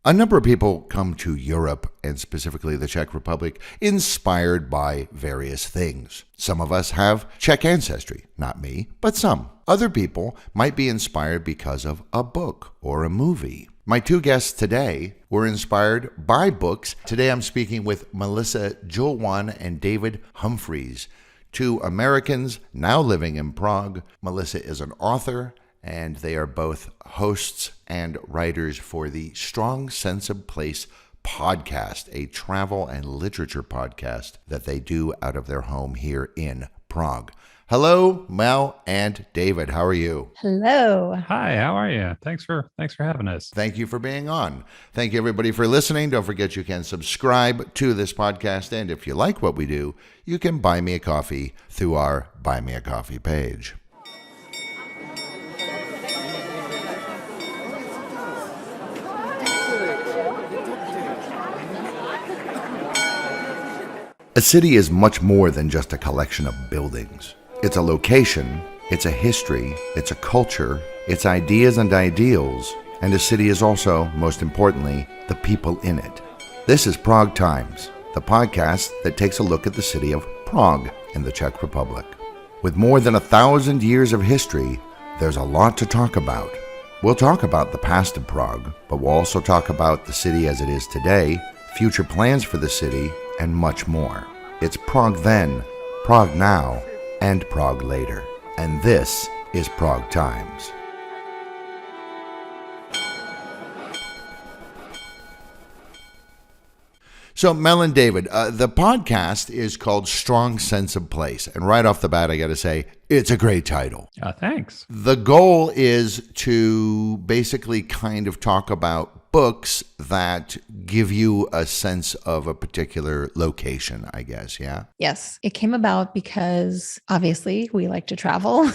A number of people come to Europe, and specifically the Czech Republic, inspired by various things. Some of us have Czech ancestry, not me, but some. Other people might be inspired because of a book or a movie. My two guests today were inspired by books. Today I'm speaking with Melissa Joulwan and David Humphreys, two Americans now living in Prague. Melissa is an author, and they are both hosts and writers for the Strong Sense of Place podcast, a travel and literature podcast that they do out of their home here in Prague. Hello, Mel and David. How are you? Hello. Hi, how are you? Thanks for having us. Thank you for being on. Thank you, everybody, for listening. Don't forget you can subscribe to this podcast, and if you like what we do, you can buy me a coffee through our Buy Me a Coffee page. A city is much more than just a collection of buildings. It's a location, it's a history, it's a culture, it's ideas and ideals, and a city is also, most importantly, the people in it. This is Prague Times, the podcast that takes a look at the city of Prague in the Czech Republic. With more than 1,000 years of history, there's a lot to talk about. We'll talk about the past of Prague, but we'll also talk about the city as it is today, future plans for the city, and much more. It's Prague then, Prague now, and Prague later. And this is Prague Times. So, Mel and David, the podcast is called Strong Sense of Place. And right off the bat, I got to say, it's a great title. Thanks. The goal is to basically kind of talk about books that give you a sense of a particular location, I guess, yeah? Yes. It came about because obviously we like to travel.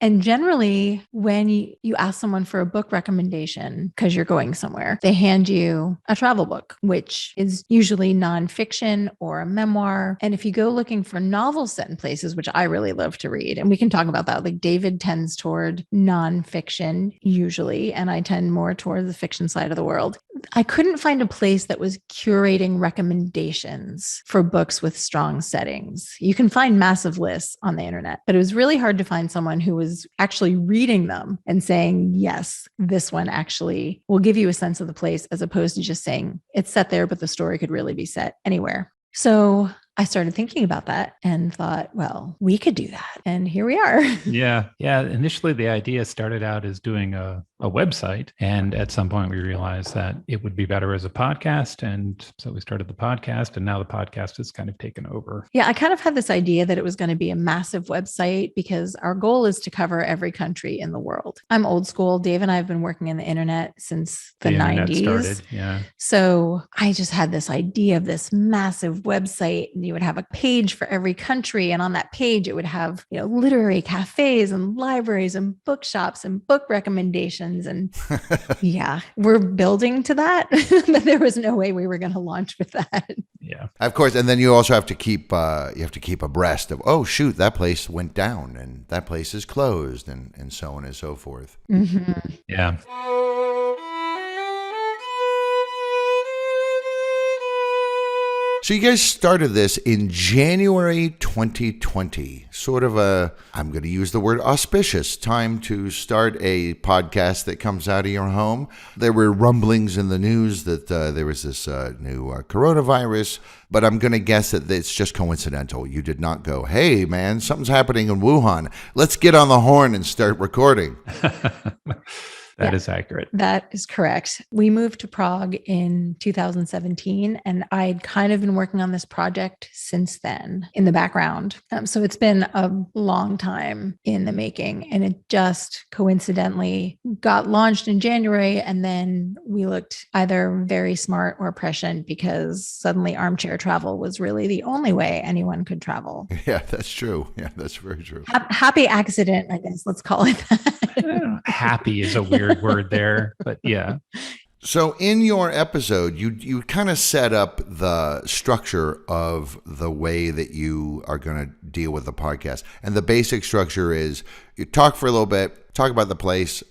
And generally, when you ask someone for a book recommendation because you're going somewhere, they hand you a travel book, which is usually nonfiction or a memoir. And if you go looking for novels set in places, which I really love to read, and we can talk about that, like David tends toward nonfiction usually, and I tend more toward the fiction side of the world. I couldn't find a place that was curating recommendations for books with strong settings. You can find massive lists on the internet, but it was really hard to find someone who was actually reading them and saying, yes, this one actually will give you a sense of the place, as opposed to just saying it's set there, but the story could really be set anywhere. So I started thinking about that and thought, well, we could do that. And here we are. Yeah. Initially, the idea started out as doing a website. And at some point, we realized that it would be better as a podcast. And so we started the podcast. And now the podcast has kind of taken over. Yeah, I kind of had this idea that it was going to be a massive website because our goal is to cover every country in the world. I'm old school. Dave and I have been working in the internet since the 90s. Started. Yeah. So I just had this idea of this massive website. You would have a page for every country. And on that page, it would have, literary cafes and libraries and bookshops and book recommendations. And yeah, we're building to that, but there was no way we were going to launch with that. Yeah, of course. And then you also have to keep abreast of, oh, shoot, that place went down and that place is closed and so on and so forth. Mm-hmm. Yeah. So you guys started this in January 2020, sort of I'm going to use the word auspicious time to start a podcast that comes out of your home. There were rumblings in the news that there was this new coronavirus, but I'm going to guess that it's just coincidental. You did not go, hey, man, something's happening in Wuhan. Let's get on the horn and start recording. That is accurate. That is correct. We moved to Prague in 2017, and I'd kind of been working on this project since then in the background. So it's been a long time in the making, and it just coincidentally got launched in January. And then we looked either very smart or prescient because suddenly armchair travel was really the only way anyone could travel. Yeah, that's true. Yeah, that's very true. Happy accident, I guess. Let's call it that. Happy is a weird word there, but yeah. So in your episode, you kind of set up the structure of the way that you are going to deal with the podcast. And the basic structure is you talk for a little bit, talk about the place,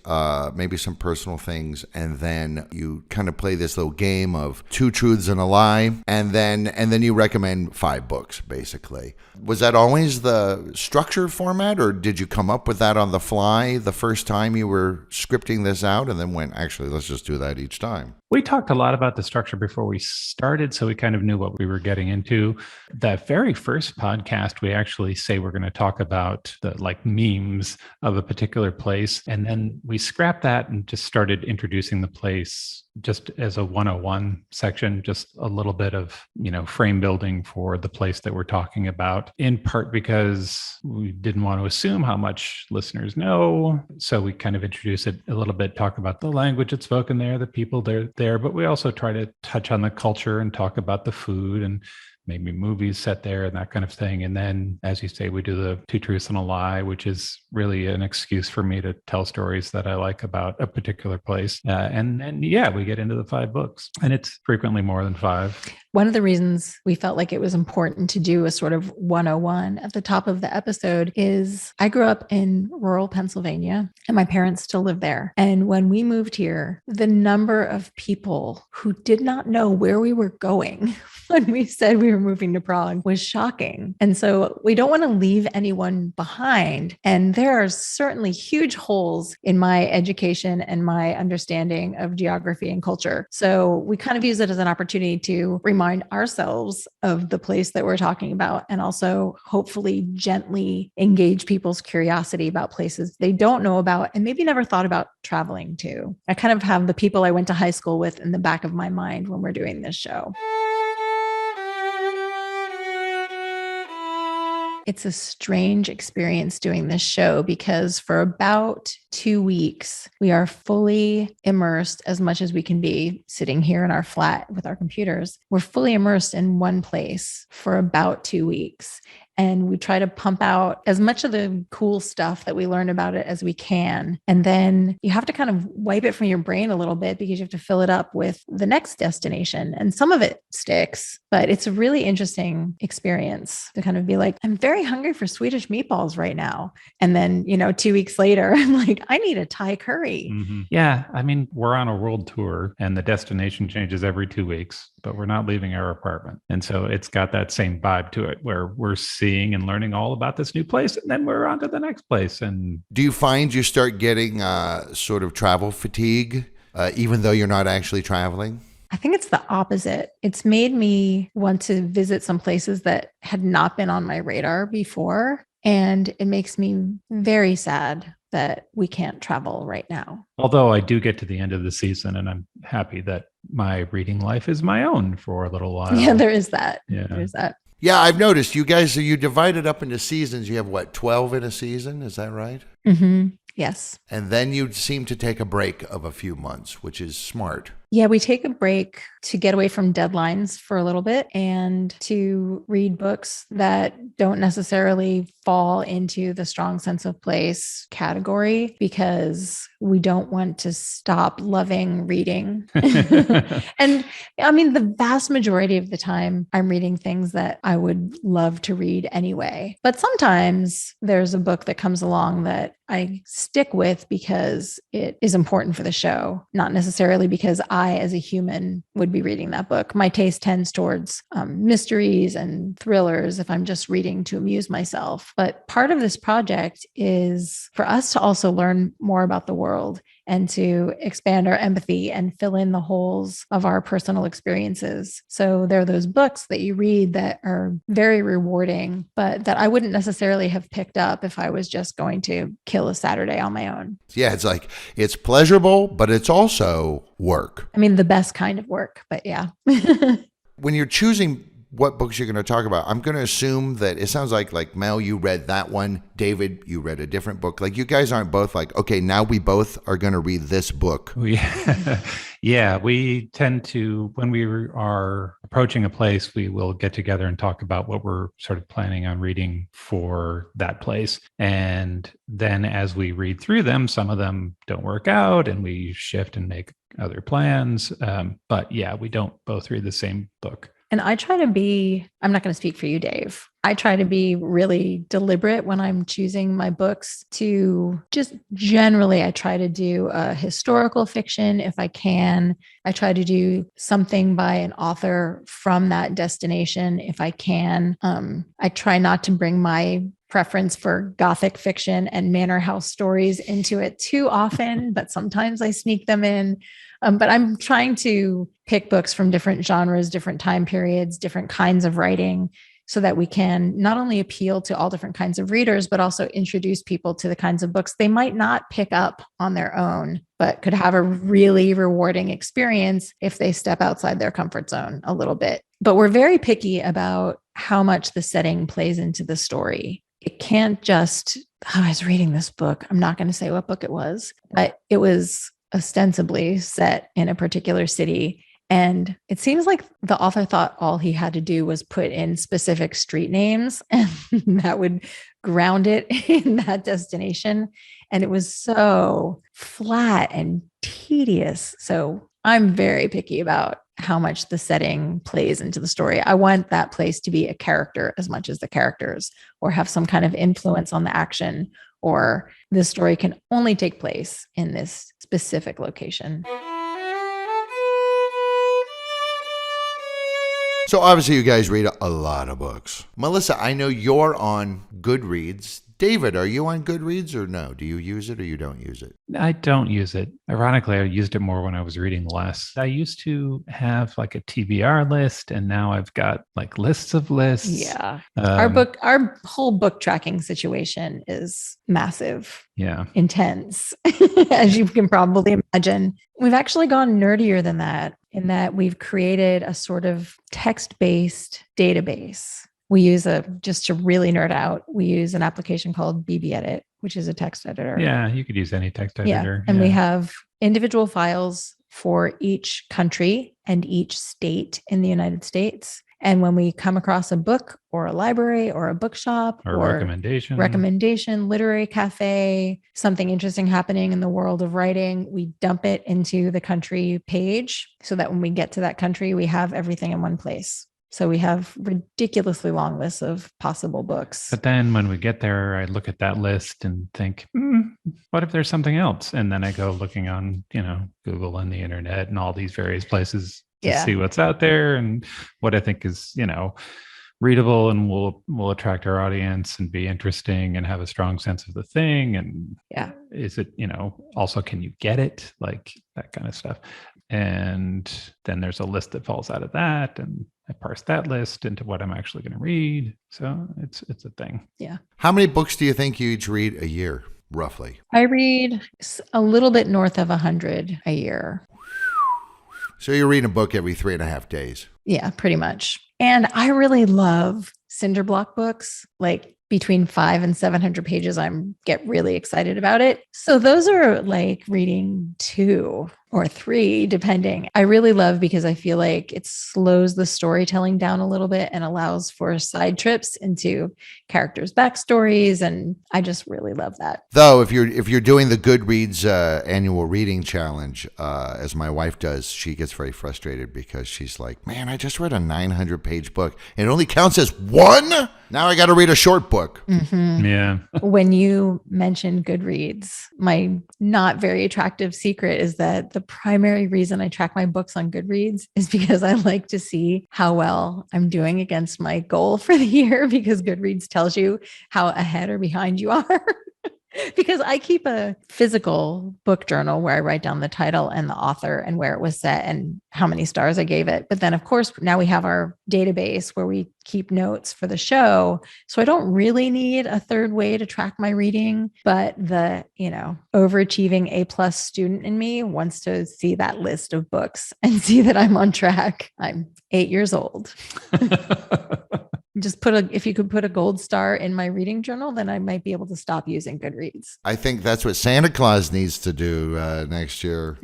maybe some personal things, and then you kind of play this little game of 2 truths and a lie, and then you recommend 5 books, basically. Was that always the structure format, or did you come up with that on the fly the first time you were scripting this out and then went, actually, let's just do that each time? We talked a lot about the structure before we started, so we kind of knew what we were getting into. The very first podcast, we actually say we're going to talk about the memes of a particular place. And then we scrapped that and just started introducing the place just as a 101 section, just a little bit of, frame building for the place that we're talking about, in part because we didn't want to assume how much listeners know. So we kind of introduce it a little bit, talk about the language that's spoken there, the people there, but we also try to touch on the culture and talk about the food and maybe movies set there and that kind of thing. And then, as you say, we do the 2 truths and a lie, which is really an excuse for me to tell stories that I like about a particular place. And then, we get into the 5 books, and it's frequently more than 5. One of the reasons we felt like it was important to do a sort of 101 at the top of the episode is I grew up in rural Pennsylvania and my parents still live there. And when we moved here, the number of people who did not know where we were going when we said we were moving to Prague was shocking. And so we don't want to leave anyone behind. And there are certainly huge holes in my education and my understanding of geography and culture. So we kind of use it as an opportunity to remind ourselves of the place that we're talking about, and also hopefully gently engage people's curiosity about places they don't know about and maybe never thought about traveling to. I kind of have the people I went to high school with in the back of my mind when we're doing this show. It's a strange experience doing this show because for about 2 weeks, we are fully immersed, as much as we can be sitting here in our flat with our computers. We're fully immersed in one place for about 2 weeks. And we try to pump out as much of the cool stuff that we learn about it as we can. And then you have to kind of wipe it from your brain a little bit because you have to fill it up with the next destination. And some of it sticks, but it's a really interesting experience to kind of be like, I'm very hungry for Swedish meatballs right now. And then, 2 weeks later, I'm like, I need a Thai curry. Mm-hmm. Yeah. I mean, we're on a world tour and the destination changes every 2 weeks, but we're not leaving our apartment. And so it's got that same vibe to it where we're seeing and learning all about this new place, and then we're on to the next place. And do you find you start getting sort of travel fatigue, even though you're not actually traveling? I think it's the opposite. It's made me want to visit some places that had not been on my radar before. And it makes me very sad that we can't travel right now. Although I do get to the end of the season and I'm happy that my reading life is my own for a little while. Yeah, there is that. Yeah. There's that. Yeah, I've noticed you guys, you divide it up into seasons. You have 12 in a season? Is that right? Mm-hmm. Yes. And then you seem to take a break of a few months, which is smart. Yeah, we take a break to get away from deadlines for a little bit and to read books that don't necessarily fall into the strong sense of place category because we don't want to stop loving reading. And I mean, the vast majority of the time, I'm reading things that I would love to read anyway. But sometimes there's a book that comes along that I stick with because it is important for the show, not necessarily because I, as a human, would be reading that book. My taste tends towards mysteries and thrillers if I'm just reading to amuse myself. But part of this project is for us to also learn more about the world and to expand our empathy and fill in the holes of our personal experiences. So there are those books that you read that are very rewarding, but that I wouldn't necessarily have picked up if I was just going to kill a Saturday on my own. Yeah, it's like, it's pleasurable, but it's also work. I mean, the best kind of work, but yeah. When you're choosing what books you're going to talk about, I'm going to assume that it sounds like Mel, you read that one. David, you read a different book. Like, you guys aren't both like, okay, now we both are going to read this book. Yeah, we tend to, when we are approaching a place, we will get together and talk about what we're sort of planning on reading for that place. And then as we read through them, some of them don't work out and we shift and make other plans. But yeah, we don't both read the same book. And I try to be, I'm not going to speak for you, Dave. I try to be really deliberate when I'm choosing my books to just generally, I try to do a historical fiction if I can. I try to do something by an author from that destination if I can. I try not to bring my preference for Gothic fiction and manor house stories into it too often, but sometimes I sneak them in. But I'm trying to pick books from different genres, different time periods, different kinds of writing, so that we can not only appeal to all different kinds of readers, but also introduce people to the kinds of books they might not pick up on their own, but could have a really rewarding experience if they step outside their comfort zone a little bit. But we're very picky about how much the setting plays into the story. It can't just, I was reading this book. I'm not going to say what book it was, but it was ostensibly set in a particular city. And it seems like the author thought all he had to do was put in specific street names and that would ground it in that destination. And it was so flat and tedious. So I'm very picky about how much the setting plays into the story. I want that place to be a character as much as the characters, or have some kind of influence on the action, or this story can only take place in this specific location. So obviously you guys read a lot of books. Melissa, I know you're on Goodreads. David, are you on Goodreads or no? Do you use it or you don't use it? I don't use it. Ironically, I used it more when I was reading less. I used to have like a TBR list, and now I've got like lists of lists. Yeah. Our whole book tracking situation is massive. Yeah. Intense, as you can probably imagine. We've actually gone nerdier than that, in that we've created a sort of text-based database. We use just to really nerd out, we use an application called BB Edit, which is a text editor. Yeah, you could use any text editor. And we have individual files for each country and each state in the United States. And when we come across a book or a library or a bookshop or recommendation, literary cafe, something interesting happening in the world of writing, we dump it into the country page so that when we get to that country, we have everything in one place. So we have ridiculously long lists of possible books. But then when we get there, I look at that list and think, what if there's something else? And then I go looking on, Google and the internet and all these various places to see what's out there and what I think is, readable and will attract our audience and be interesting and have a strong sense of the thing. And is it, also, can you get it? Like that kind of stuff. And then there's a list that falls out of that. And I parse that list into what I'm actually going to read. So it's a thing. Yeah. How many books do you think you each read a year, roughly? I read a little bit north of 100 a year. So you're reading a book every 3.5 days. Yeah, pretty much. And I really love cinder block books, like between 500 and 700 pages. I get really excited about it. So those are like reading 2 or 3, depending. I really love, because I feel like it slows the storytelling down a little bit and allows for side trips into characters' backstories. And I just really love that. Though, if you're doing the Goodreads annual reading challenge, as my wife does, she gets very frustrated because she's like, man, I just read a 900-page book and it only counts as 1? Now I got to read a short book. Mm-hmm. Yeah. When you mentioned Goodreads, my not very attractive secret is that the primary reason I track my books on Goodreads is because I like to see how well I'm doing against my goal for the year, because Goodreads tells you how ahead or behind you are. Because I keep a physical book journal where I write down the title and the author and where it was set and how many stars I gave it. But then, of course, now we have our database where we keep notes for the show. So I don't really need a third way to track my reading. But the, overachieving A+ student in me wants to see that list of books and see that I'm on track. I'm 8 years old. Just if you could put a gold star in my reading journal, then I might be able to stop using Goodreads. I think that's what Santa Claus needs to do next year.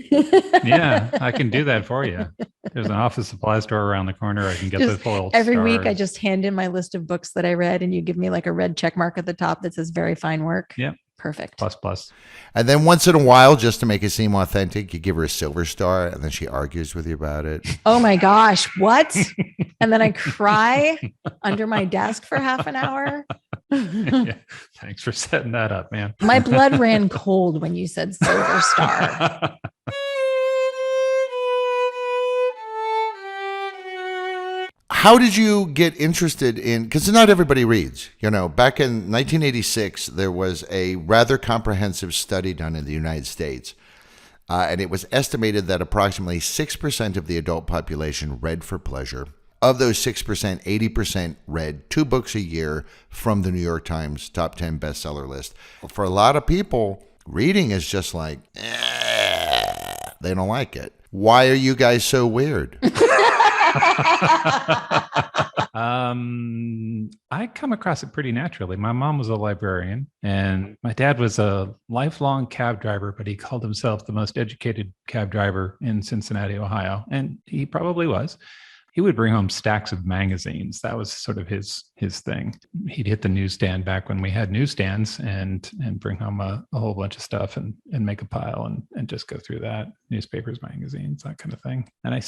Yeah, I can do that for you. There's an office supply store around the corner. I can get the full every stars. week. I just hand in my list of books that I read, and you give me like a red check mark at the top that says very fine work. Yep. Perfect. Plus. And then once in a while, just to make it seem authentic, you give her a silver star and then she argues with you about it. Oh my gosh. What? and then I cry under my desk for half an hour. Yeah. Thanks for setting that up, man. My blood ran cold when you said Silver Star. How did you get interested in, because not everybody reads, back in 1986, there was a rather comprehensive study done in the United States. And it was estimated that approximately 6% of the adult population read for pleasure. Of those 6%, 80% read 2 books a year from the New York Times top 10 bestseller list. For a lot of people, reading is just like, they don't like it. Why are you guys so weird? I come across it pretty naturally. My mom was a librarian and my dad was a lifelong cab driver, but he called himself the most educated cab driver in Cincinnati, Ohio. And he probably was. He would bring home stacks of magazines. That was sort of his thing. He'd hit the newsstand back when we had newsstands and bring home a whole bunch of stuff and make a pile and just go through that. Newspapers, magazines, that kind of thing. And I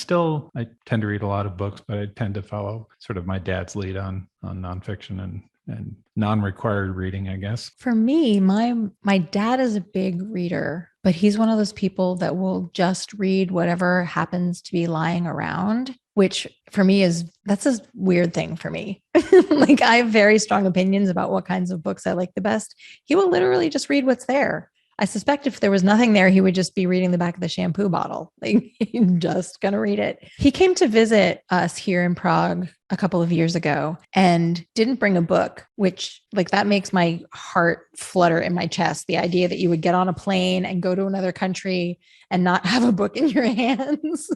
tend to read a lot of books, but I tend to follow sort of my dad's lead on nonfiction and non-required reading, I guess. For me, my dad is a big reader, but he's one of those people that will just read whatever happens to be lying around, which for me that's a weird thing for me. Like I have very strong opinions about what kinds of books I like the best. He will literally just read what's there. I suspect if there was nothing there, he would just be reading the back of the shampoo bottle. Like he's just going to read it. He came to visit us here in Prague a couple of years ago and didn't bring a book, which like that makes my heart flutter in my chest. The idea that you would get on a plane and go to another country and not have a book in your hands.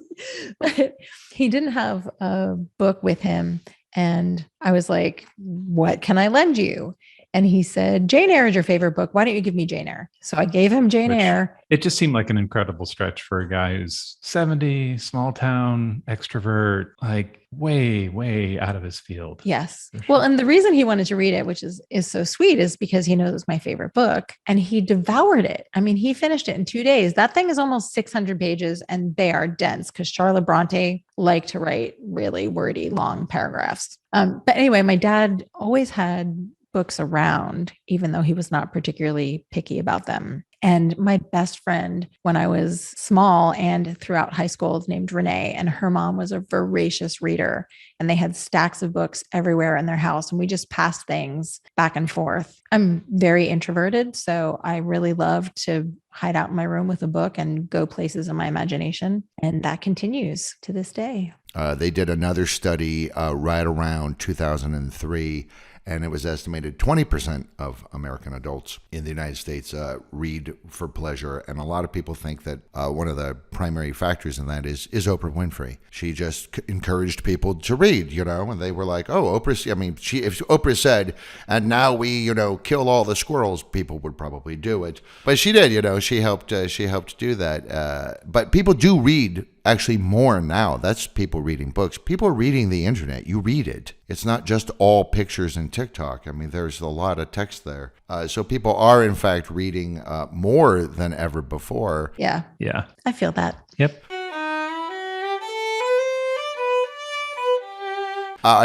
But he didn't have a book with him. And I was like, what can I lend you? And he said, Jane Eyre is your favorite book. Why don't you give me Jane Eyre? So I gave him Jane Eyre. It just seemed like an incredible stretch for a guy who's 70, small town, extrovert, like way, way out of his field. Yes. Sure. Well, and the reason he wanted to read it, which is so sweet, is because he knows it's my favorite book and he devoured it. I mean, he finished it in 2 days. That thing is almost 600 pages and they are dense because Charlotte Bronte liked to write really wordy, long paragraphs. But anyway, my dad always had books around, even though he was not particularly picky about them. And my best friend when I was small and throughout high school is named Renee, and her mom was a voracious reader and they had stacks of books everywhere in their house. And we just passed things back and forth. I'm very introverted, so I really love to hide out in my room with a book and go places in my imagination. And that continues to this day. They did another study right around 2003. And it was estimated 20% of American adults in the United States read for pleasure. And a lot of people think that one of the primary factors in that is Oprah Winfrey. She just encouraged people to read, and they were like, oh, if Oprah said, and now we, kill all the squirrels, people would probably do it. But she did, she helped do that. But people do read actually more now. That's people reading books. People are reading the internet. You read it. It's not just all pictures and TikTok. I mean, there's a lot of text there. So people are, in fact, reading more than ever before. Yeah. Yeah. I feel that. Yep.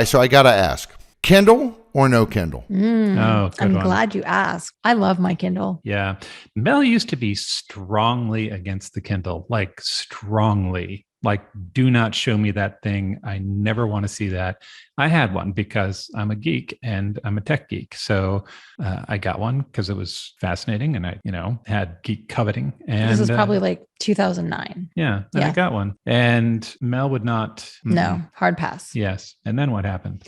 So I got to ask, Kindle or no Kindle? I'm glad you asked. I love my Kindle. Yeah. Mel used to be strongly against the Kindle, like strongly. Like, do not show me that thing. I never want to see that. I had one because I'm a geek and I'm a tech geek. So I got one because it was fascinating and I, had geek coveting. And this is probably like 2009. Yeah. And I got one. And Mel would not. No, hard pass. Yes. And then what happened?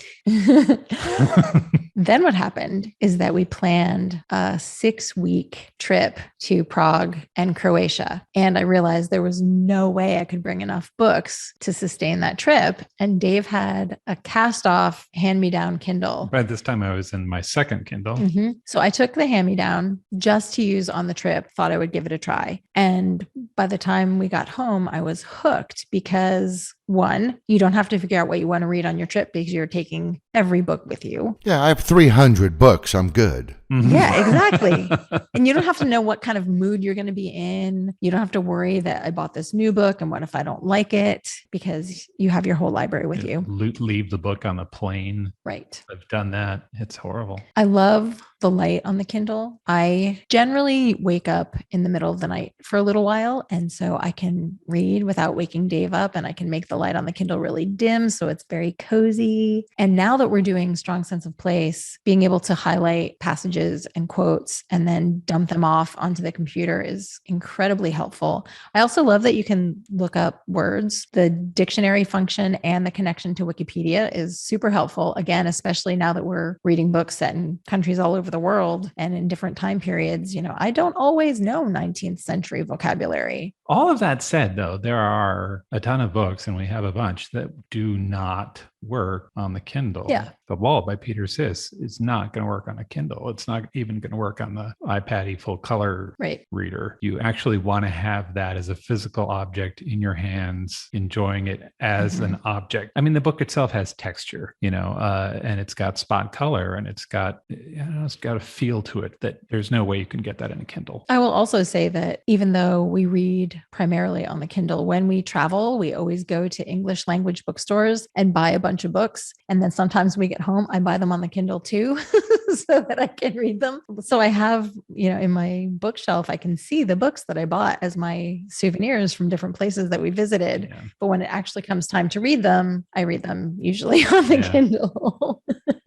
Then what happened is that we planned a 6-week trip to Prague and Croatia. And I realized there was no way I could bring enough books to sustain that trip. And Dave had a cast-off hand-me-down Kindle. By this time, I was in my second Kindle. So I took the hand-me-down just to use on the trip, thought I would give it a try. And by by the time we got home, I was hooked because one, you don't have to figure out what you want to read on your trip because you're taking every book with you. Yeah, I have 300 books. I'm good. Yeah, exactly. And you don't have to know what kind of mood you're going to be in. You don't have to worry that I bought this new book and what if I don't like it, because you have your whole library with you. Leave the book on the plane. Right. I've done that. It's horrible. I love the light on the Kindle. I generally wake up in the middle of the night for a little while. And so I can read without waking Dave up, and I can make the light on the Kindle really dim. So it's very cozy. And now that we're doing Strong Sense of Place, being able to highlight passages and quotes and then dump them off onto the computer is incredibly helpful. I also love that you can look up words. The dictionary function and the connection to Wikipedia is super helpful. Again, especially now that we're reading books set in countries all over the world and in different time periods. I don't always know 19th century vocabulary. All of that said, though, there are a ton of books, and we have a bunch that do not work on the Kindle. Yeah. The Wall by Peter Siss is not going to work on a Kindle. It's not even going to work on the iPad full color reader. You actually want to have that as a physical object in your hands, enjoying it as an object. I mean, the book itself has texture, and it's got spot color, and it's got a feel to it that there's no way you can get that in a Kindle. I will also say that even though we read primarily on the Kindle, when we travel, we always go to English language bookstores and buy a bunch of books. And then sometimes we get home, I buy them on the Kindle too, so that I can read them. So I have, in my bookshelf, I can see the books that I bought as my souvenirs from different places that we visited. Yeah. But when it actually comes time to read them, I read them usually on the Kindle.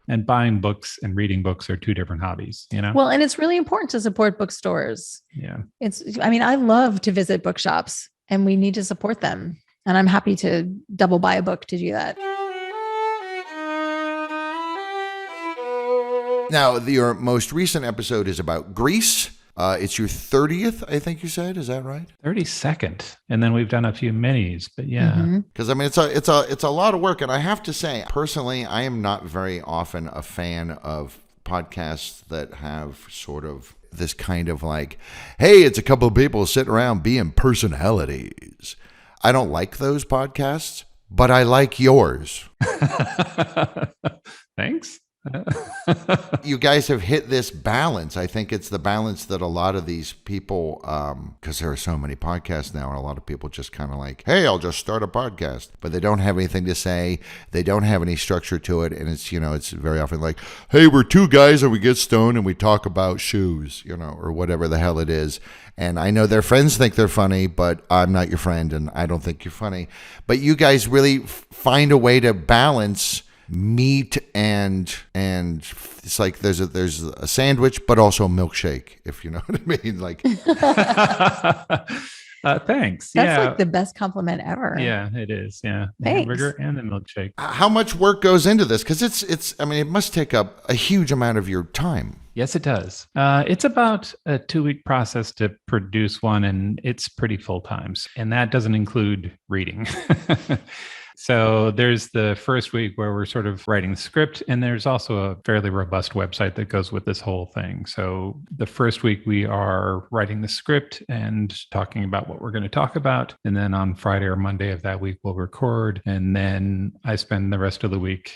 And buying books and reading books are two different hobbies, Well, and it's really important to support bookstores. Yeah. I love to visit bookshops, and we need to support them. And I'm happy to double buy a book to do that. Now, your most recent episode is about Greece. It's your 30th, I think you said. Is that right? 32nd. And then we've done a few minis, but yeah. Because it's a lot of work. And I have to say, personally, I am not very often a fan of podcasts that have sort of this kind of like, hey, it's a couple of people sitting around being personalities. I don't like those podcasts, but I like yours. Thanks. You guys have hit this balance. I think it's the balance that a lot of these people, because there are so many podcasts now, and a lot of people just kind of like, hey, I'll just start a podcast, but they don't have anything to say. They don't have any structure to it. And it's, it's very often like, hey, we're two guys and we get stoned and we talk about shoes, or whatever the hell it is. And I know their friends think they're funny, but I'm not your friend and I don't think you're funny. But you guys really find a way to balance meat and it's like there's a sandwich but also a milkshake, if you know what I mean. Like thanks. That's like the best compliment ever. Yeah, it is. Yeah. Thanks. The hamburger and the milkshake. How much work goes into this? Because it must take up a huge amount of your time. Yes, it does. It's about a 2-week process to produce one, and it's pretty full time. And that doesn't include reading. So there's the first week where we're sort of writing the script, and there's also a fairly robust website that goes with this whole thing. So the first week we are writing the script and talking about what we're going to talk about. And then on Friday or Monday of that week, we'll record. And then I spend the rest of the week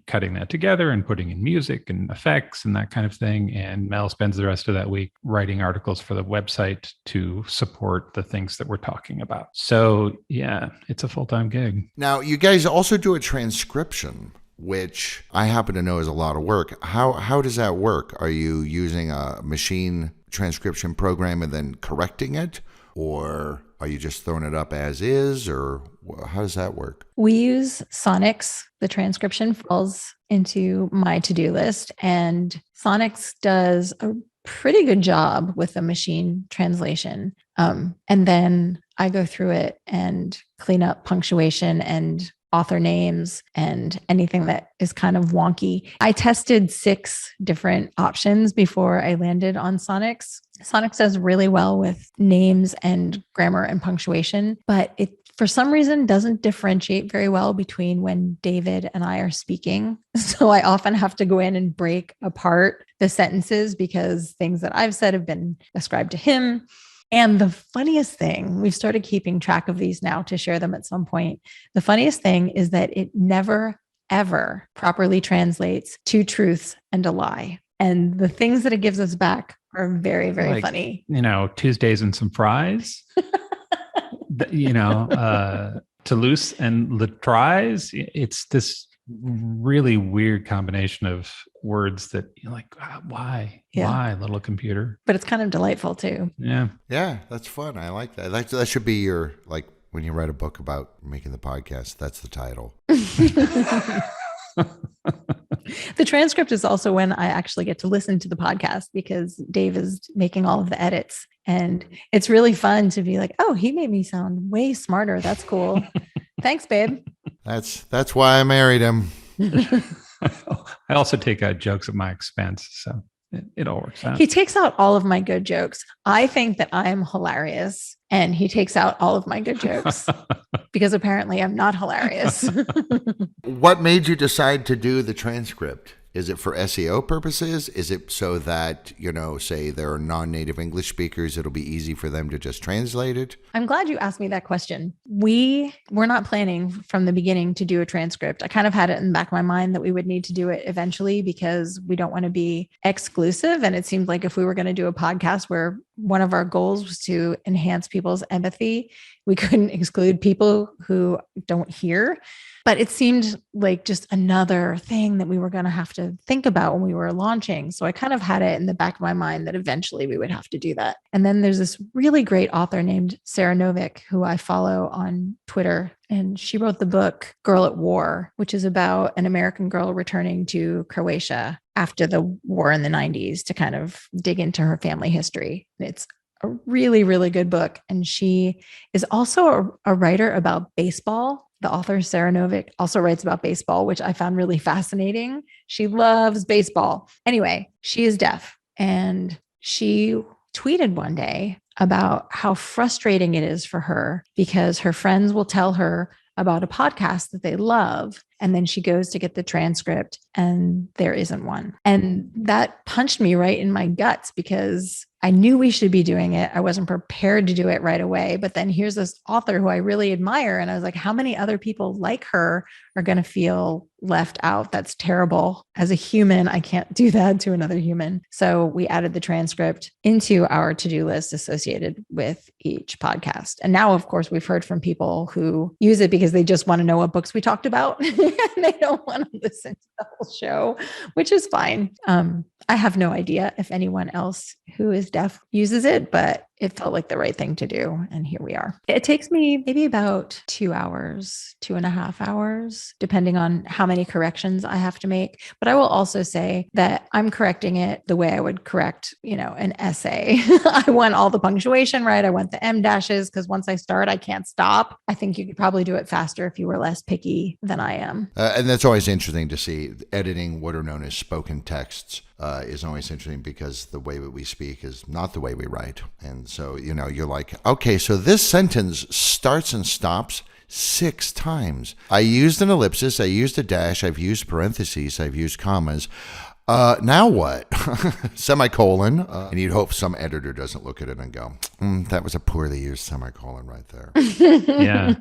cutting that together and putting in music and effects and that kind of thing. And Mel spends the rest of that week writing articles for the website to support the things that we're talking about. So yeah, it's a full-time gig. Now, you guys also do a transcription, which I happen to know is a lot of work. How does that work? Are you using a machine transcription program and then correcting it? Or are you just throwing it up as is, or how does that work? We use Sonics. The transcription falls into my to-do list, and Sonics does a pretty good job with the machine translation. And then I go through it and clean up punctuation and author names and anything that is kind of wonky. I tested 6 different options before I landed on Sonics. Sonics does really well with names and grammar and punctuation, but it for some reason doesn't differentiate very well between when David and I are speaking. So I often have to go in and break apart the sentences because things that I've said have been ascribed to him. And the funniest thing, we've started keeping track of these now to share them at some point. The funniest thing is that it never, ever properly translates two truths and a lie. And the things that it gives us back are very, very funny. Tuesdays and some fries, Toulouse and Latries. It's this really weird combination of words that you're like, why? Yeah. Why, little computer? But it's kind of delightful too. Yeah. Yeah, that's fun. I like that. That should be your, like, when you write a book about making the podcast, that's the title. The transcript is also when I actually get to listen to the podcast because Dave is making all of the edits. And it's really fun to be like, oh, he made me sound way smarter. That's cool. Thanks, babe. That's why I married him. I also take out jokes at my expense. So it all works out. He takes out all of my good jokes. I think that I'm hilarious and he takes out all of my good jokes because apparently I'm not hilarious. What made you decide to do the transcript? Is it for SEO purposes? Is it so that, say there are non-native English speakers, it'll be easy for them to just translate it? I'm glad you asked me that question. We were not planning from the beginning to do a transcript. I kind of had it in the back of my mind that we would need to do it eventually because we don't want to be exclusive. And it seemed like if we were going to do a podcast where one of our goals was to enhance people's empathy, we couldn't exclude people who don't hear. But it seemed like just another thing that we were going to have to think about when we were launching. So I kind of had it in the back of my mind that eventually we would have to do that. And then there's this really great author named Sarah Novic, who I follow on Twitter. And she wrote the book Girl at War, which is about an American girl returning to Croatia after the war in the 90s to kind of dig into her family history. It's a really, really good book. And she is also a writer about baseball. The author, Sarah Novic, also writes about baseball, which I found really fascinating. She loves baseball. Anyway, she is deaf. And she tweeted one day about how frustrating it is for her because her friends will tell her about a podcast that they love. And then she goes to get the transcript and there isn't one. And that punched me right in my guts because I knew we should be doing it. I wasn't prepared to do it right away. But then here's this author who I really admire. And I was like, how many other people like her are going to feel left out? That's terrible. As a human, I can't do that to another human. So we added the transcript into our to-do list associated with each podcast. And now, of course, we've heard from people who use it because they just want to know what books we talked about. And they don't want to listen to the whole show, which is fine. I have no idea if anyone else who is deaf uses it, but it felt like the right thing to do. And here we are. It takes me maybe about 2 hours, 2.5 hours, depending on how many corrections I have to make. But I will also say that I'm correcting it the way I would correct, an essay. I want all the punctuation right. I want the M dashes because once I start, I can't stop. I think you could probably do it faster if you were less picky than I am. And that's always interesting to see. Editing what are known as spoken texts is always interesting because the way that we speak is not the way we write. And so, you're like, okay, so this sentence starts and stops 6 times. I used an ellipsis, I used a dash, I've used parentheses, I've used commas. Now what? Semicolon. And you'd hope some editor doesn't look at it and go, that was a poorly used semicolon right there. Yeah.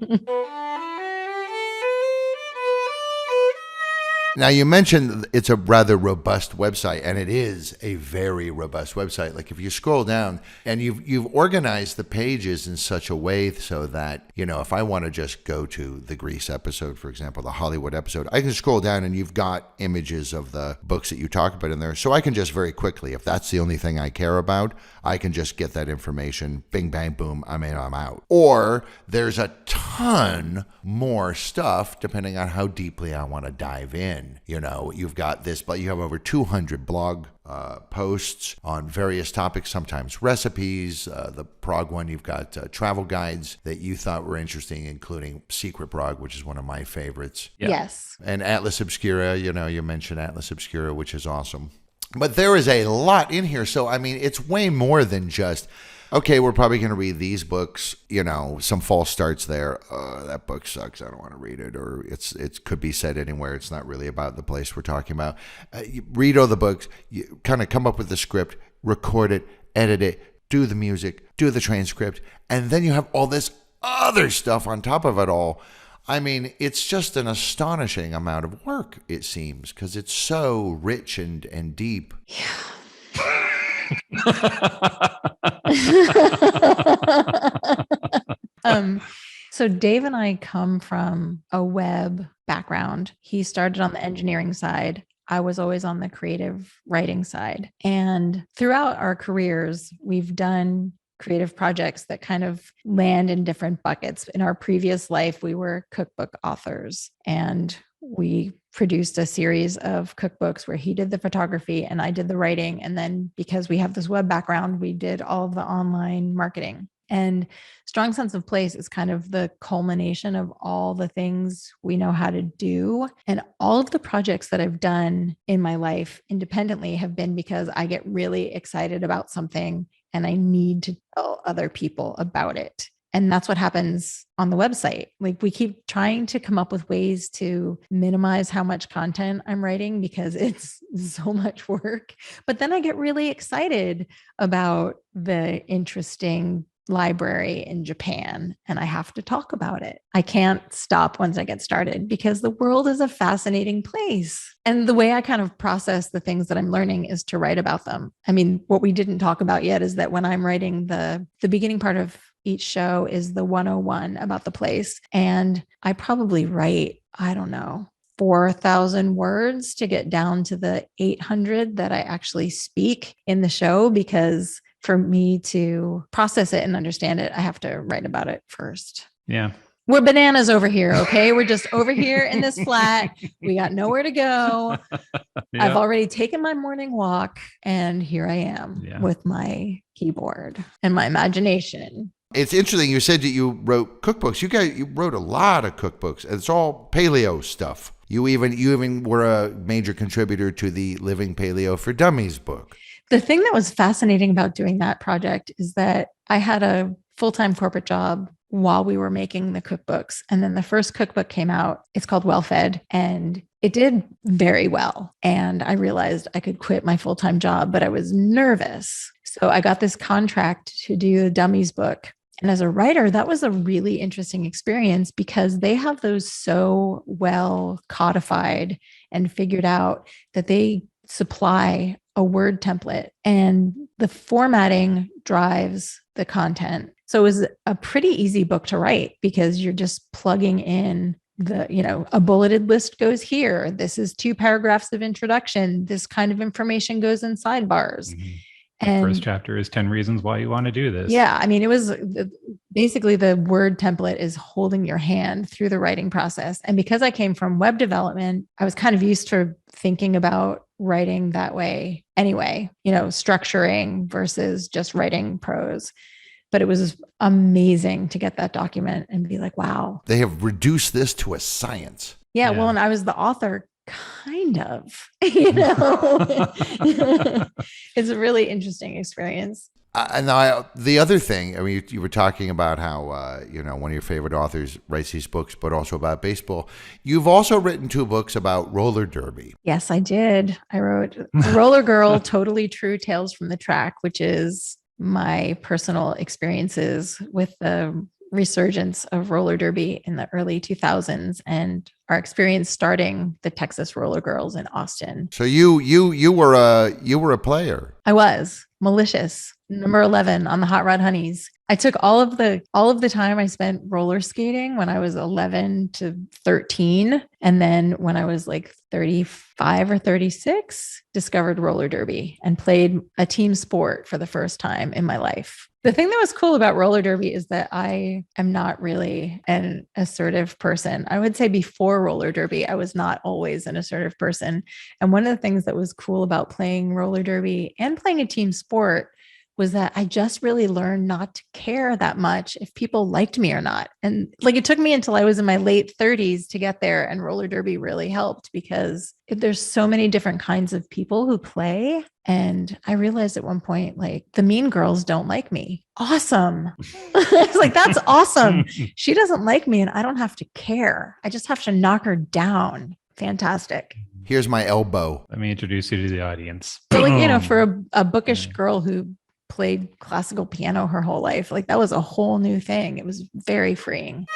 Now, you mentioned it's a rather robust website, and it is a very robust website. Like if you scroll down and you've organized the pages in such a way so that, if I want to just go to the Greece episode, for example, the Hollywood episode, I can scroll down and you've got images of the books that you talk about in there. So I can just very quickly, if that's the only thing I care about, I can just get that information, bing, bang, boom, I'm in, I'm out. Or there's a ton more stuff depending on how deeply I want to dive in. You've got this, but you have over 200 blog posts on various topics, sometimes recipes. The Prague one, you've got travel guides that you thought were interesting, including Secret Prague, which is one of my favorites. Yeah. Yes. And Atlas Obscura, you mentioned Atlas Obscura, which is awesome. But there is a lot in here. So, it's way more than just, okay, we're probably going to read these books, some false starts there. That book sucks. I don't want to read it. Or it could be said anywhere. It's not really about the place we're talking about. You read all the books, you kind of come up with the script, record it, edit it, do the music, do the transcript, and then you have all this other stuff on top of it all. I mean, it's just an astonishing amount of work, it seems, because it's so rich and deep. So Dave and I come from a web background. He started on the engineering side. I was always on the creative writing side. And throughout our careers, we've done creative projects that kind of land in different buckets. In our previous life, we were cookbook authors, and we produced a series of cookbooks where he did the photography and I did the writing. And then because we have this web background, we did all of the online marketing. And Strong Sense of Place is kind of the culmination of all the things we know how to do. And all of the projects that I've done in my life independently have been because I get really excited about something and I need to tell other people about it. And that's what happens on the website. Like, we keep trying to come up with ways to minimize how much content I'm writing because it's so much work. But then I get really excited about the interesting library in Japan and I have to talk about it. I can't stop once I get started because the world is a fascinating place. And the way I kind of process the things that I'm learning is to write about them. I mean, what we didn't talk about yet is that when I'm writing the beginning part of each show is the 101 about the place. And I probably write, I don't know, 4,000 words to get down to the 800 that I actually speak in the show, because for me to process it and understand it, I have to write about it first. Yeah. We're bananas over here. Okay. We're just over here in this flat. We got nowhere to go. Yeah. I've already taken my morning walk and here I am with my keyboard and my imagination. It's interesting. You said that you wrote cookbooks. You wrote a lot of cookbooks. It's all paleo stuff. You even were a major contributor to the Living Paleo for Dummies book. The thing that was fascinating about doing that project is that I had a full-time corporate job while we were making the cookbooks. And then the first cookbook came out. It's called Well Fed, and it did very well. And I realized I could quit my full-time job, but I was nervous. So I got this contract to do the Dummies book. And as a writer, that was a really interesting experience because they have those so well codified and figured out that they supply a word template and the formatting drives the content. So it was a pretty easy book to write because you're just plugging in a bulleted list goes here. This is 2 paragraphs of introduction. This kind of information goes in sidebars. Mm-hmm. And the first chapter is 10 reasons why you want to do this. Yeah. I mean, it was basically the word template is holding your hand through the writing process. And because I came from web development, I was kind of used to thinking about writing that way anyway, structuring versus just writing prose. But it was amazing to get that document and be like, wow. They have reduced this to a science. Yeah. Well, and I was the author. Kind of, it's a really interesting experience. And the other thing, I mean, you were talking about how, one of your favorite authors writes these books, but also about baseball. You've also written 2 books about roller derby. Yes, I did. I wrote Roller Girl, Totally True Tales from the Track, which is my personal experiences with the resurgence of roller derby in the early 2000s and our experience starting the Texas Roller Girls in Austin. So you were a player. I was malicious, number 11 on the Hot Rod Honeys. I took all of the time I spent roller skating when I was 11 to 13. And then when I was like 35 or 36, discovered roller derby and played a team sport for the first time in my life. The thing that was cool about roller derby is that I am not really an assertive person. I would say before roller derby, I was not always an assertive person. And one of the things that was cool about playing roller derby and playing a team sport was that I just really learned not to care that much if people liked me or not. And like, it took me until I was in my late 30s to get there. And roller derby really helped because there's so many different kinds of people who play. And I realized at one point, like, the mean girls don't like me. Awesome. It's like, that's awesome. She doesn't like me and I don't have to care. I just have to knock her down. Fantastic. Here's my elbow. Let me introduce you to the audience. So like, for a bookish girl who played classical piano her whole life. Like that was a whole new thing. It was very freeing.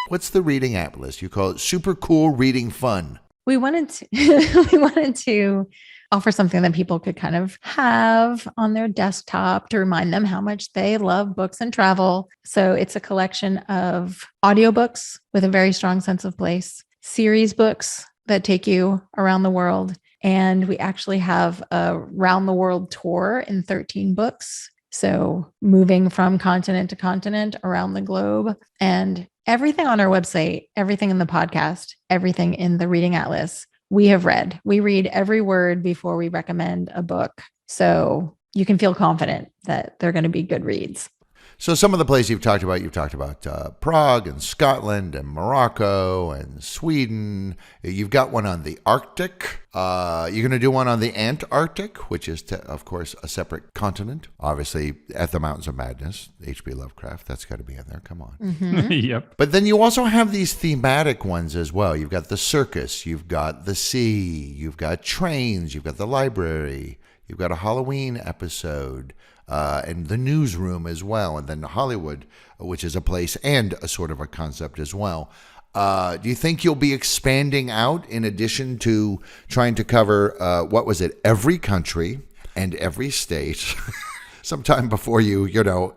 What's the Reading Atlas? You call it super cool reading fun. We wanted to we wanted to offer something that people could kind of have on their desktop to remind them how much they love books and travel. So it's a collection of audiobooks with a very strong sense of place, series books that take you around the world. And we actually have a round the world tour in 13 books. So moving from continent to continent around the globe, and everything on our website, everything in the podcast, everything in the Reading Atlas, we have read. We read every word before we recommend a book. So you can feel confident that they're going to be good reads. So some of the places you've talked about Prague and Scotland and Morocco and Sweden. You've got one on the Arctic. You're going to do one on the Antarctic, which is, of course, a separate continent. Obviously, at the Mountains of Madness, H.P. Lovecraft. That's got to be in there. Come on. Mm-hmm. Yep. But then you also have these thematic ones as well. You've got the circus. You've got the sea. You've got trains. You've got the library. You've got a Halloween episode. And the newsroom as well, and then Hollywood, which is a place and a sort of a concept as well. Do you think you'll be expanding out in addition to trying to cover, every country and every state sometime before you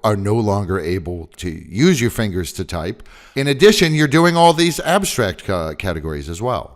are no longer able to use your fingers to type? In addition, you're doing all these abstract categories as well.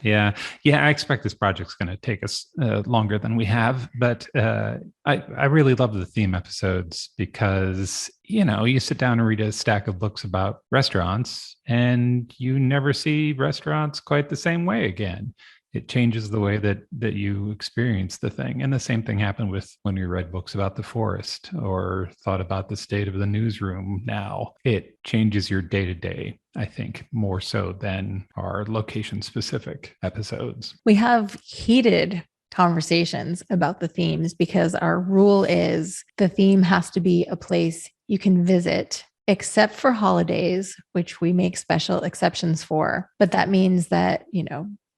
Yeah. I expect this project's going to take us longer than we have, but I really love the theme episodes because, you sit down and read a stack of books about restaurants and you never see restaurants quite the same way again. It changes the way that you experience the thing. And the same thing happened with when we read books about the forest or thought about the state of the newsroom now. It changes your day-to-day, I think, more so than our location-specific episodes. We have heated conversations about the themes because our rule is the theme has to be a place you can visit, except for holidays, which we make special exceptions for. But that means that,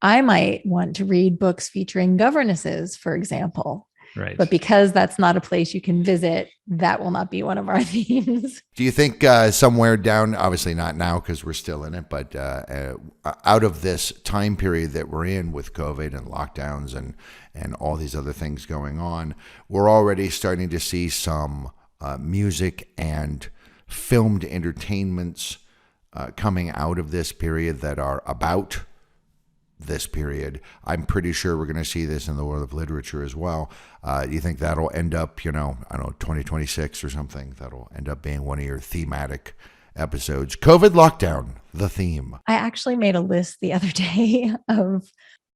I might want to read books featuring governesses, for example. Right. But because that's not a place you can visit, that will not be one of our themes. Do you think somewhere down, obviously not now because we're still in it, but out of this time period that we're in with COVID and lockdowns and all these other things going on, we're already starting to see some music and filmed entertainments coming out of this period that are about this period. I'm pretty sure we're going to see this in the world of literature as well. Do you think that'll end up, 2026 or something? That'll end up being one of your thematic episodes. COVID lockdown, the theme. I actually made a list the other day of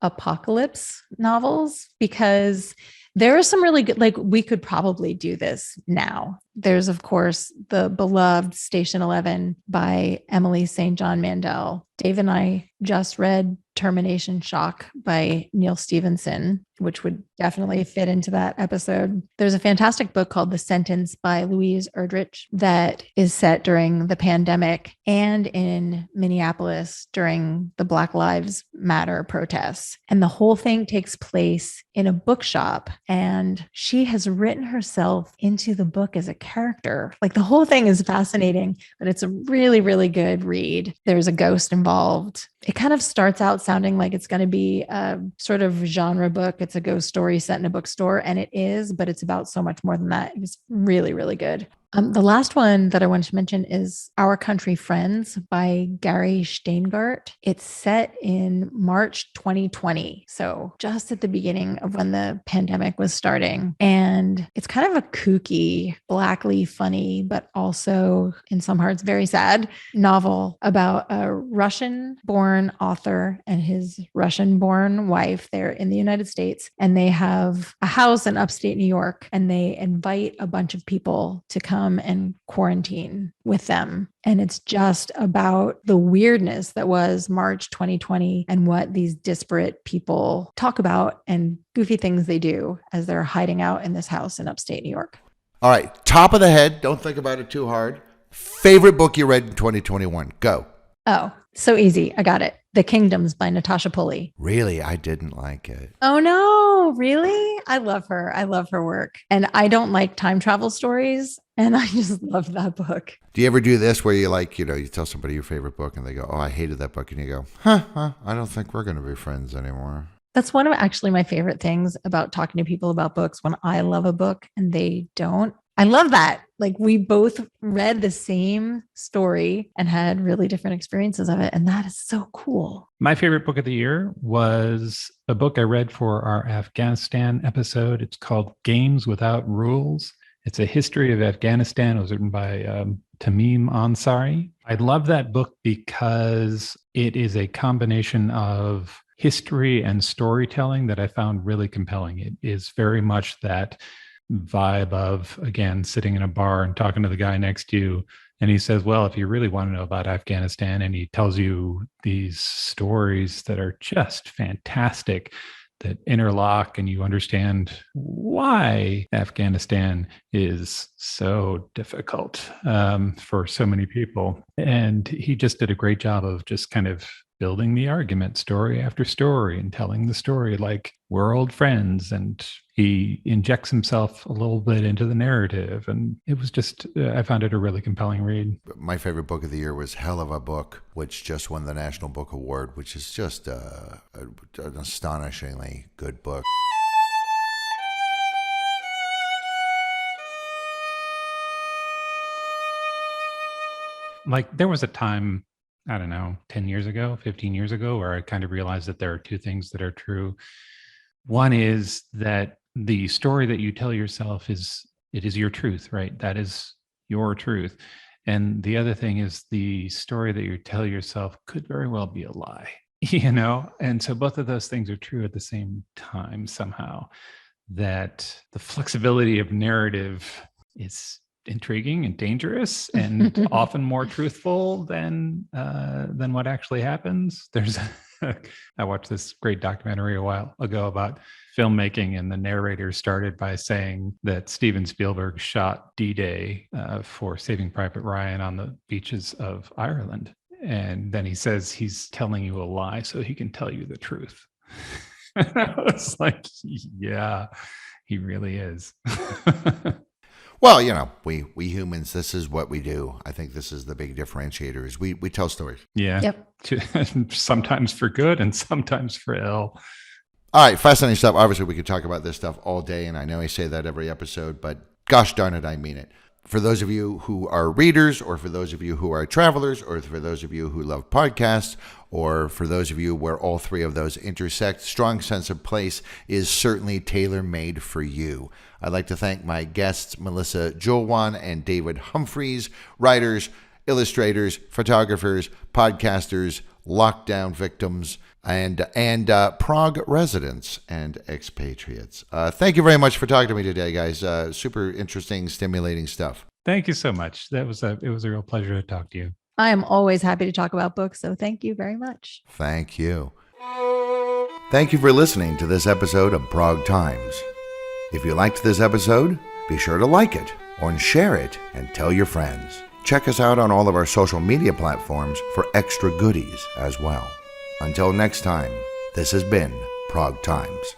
apocalypse novels because there are some really good, we could probably do this now. There's, of course, the beloved Station 11 by Emily St. John Mandel. Dave and I just read Termination Shock by Neil Stevenson, which would definitely fit into that episode. There's a fantastic book called The Sentence by Louise Erdrich that is set during the pandemic and in Minneapolis during the Black Lives Matter protests. And the whole thing takes place in a bookshop. And she has written herself into the book as a character. The whole thing is fascinating, but it's a really, really good read. There's a ghost involved. It kind of starts out sounding like it's going to be a sort of genre book. It's a ghost story set in a bookstore, and it is, but it's about so much more than that. It was really, really good. The last one that I wanted to mention is Our Country Friends by Gary Steingart. It's set in March 2020. So just at the beginning of when the pandemic was starting. And it's kind of a kooky, blackly funny, but also in some parts very sad novel about a Russian-born author and his Russian-born wife. They're in the United States and they have a house in upstate New York, and they invite a bunch of people to come and quarantine with them. And it's just about the weirdness that was March 2020 and what these disparate people talk about and goofy things they do as they're hiding out in this house in upstate New York. All right. Top of the head. Don't think about it too hard. Favorite book you read in 2021? Go. Oh, So easy. I got it. The Kingdoms by Natasha Pulley. Really? I didn't like it. Oh no, really? I love her. I love her work. And I don't like time travel stories. And I just love that book. Do you ever do this where you you tell somebody your favorite book and they go, oh, I hated that book. And you go, I don't think we're going to be friends anymore. That's one of actually my favorite things about talking to people about books when I love a book and they don't. I love that. Like we both read the same story and had really different experiences of it. And that is so cool. My favorite book of the year was a book I read for our Afghanistan episode. It's called Games Without Rules. It's a history of Afghanistan. It was written by Tamim Ansari. I love that book because it is a combination of history and storytelling that I found really compelling. It is very much that vibe of, again, sitting in a bar and talking to the guy next to you. And he says, well, if you really want to know about Afghanistan, and he tells you these stories that are just fantastic, that interlock, and you understand why Afghanistan is so difficult for so many people. And he just did a great job of just kind of building the argument story after story and telling the story like we're old friends, and he injects himself a little bit into the narrative. And it was just, I found it a really compelling read. My favorite book of the year was Hell of a Book, which just won the National Book Award, which is just an astonishingly good book. Like there was a time, I don't know, 10 years ago, 15 years ago, where I kind of realized that there are two things that are true. One is that the story that you tell yourself is your truth, right? That is your truth. And the other thing is the story that you tell yourself could very well be a lie, And so both of those things are true at the same time somehow, that the flexibility of narrative is intriguing and dangerous and often more truthful than what actually happens. I watched this great documentary a while ago about filmmaking, and the narrator started by saying that Steven Spielberg shot D-Day for Saving Private Ryan on the beaches of Ireland. And then he says he's telling you a lie so he can tell you the truth. I was like, yeah, he really is. Well, we humans, this is what we do. I think this is the big differentiator is we tell stories. Yeah. Yep. Sometimes for good and sometimes for ill. All right, fascinating stuff. Obviously, we could talk about this stuff all day, and I know I say that every episode, but gosh darn it, I mean it. For those of you who are readers, or for those of you who are travelers, or for those of you who love podcasts, or for those of you where all three of those intersect, Strong Sense of Place is certainly tailor-made for you. I'd like to thank my guests, Melissa Joulwan and David Humphreys, writers, illustrators, photographers, podcasters, lockdown victims, and Prague residents and expatriates. Thank you very much for talking to me today, guys. Super interesting, stimulating stuff. Thank you so much. It was a real pleasure to talk to you. I am always happy to talk about books. So thank you very much. Thank you. Thank you for listening to this episode of Prague Times. If you liked this episode, be sure to like it or share it and tell your friends. Check us out on all of our social media platforms for extra goodies as well. Until next time, this has been Prague Times.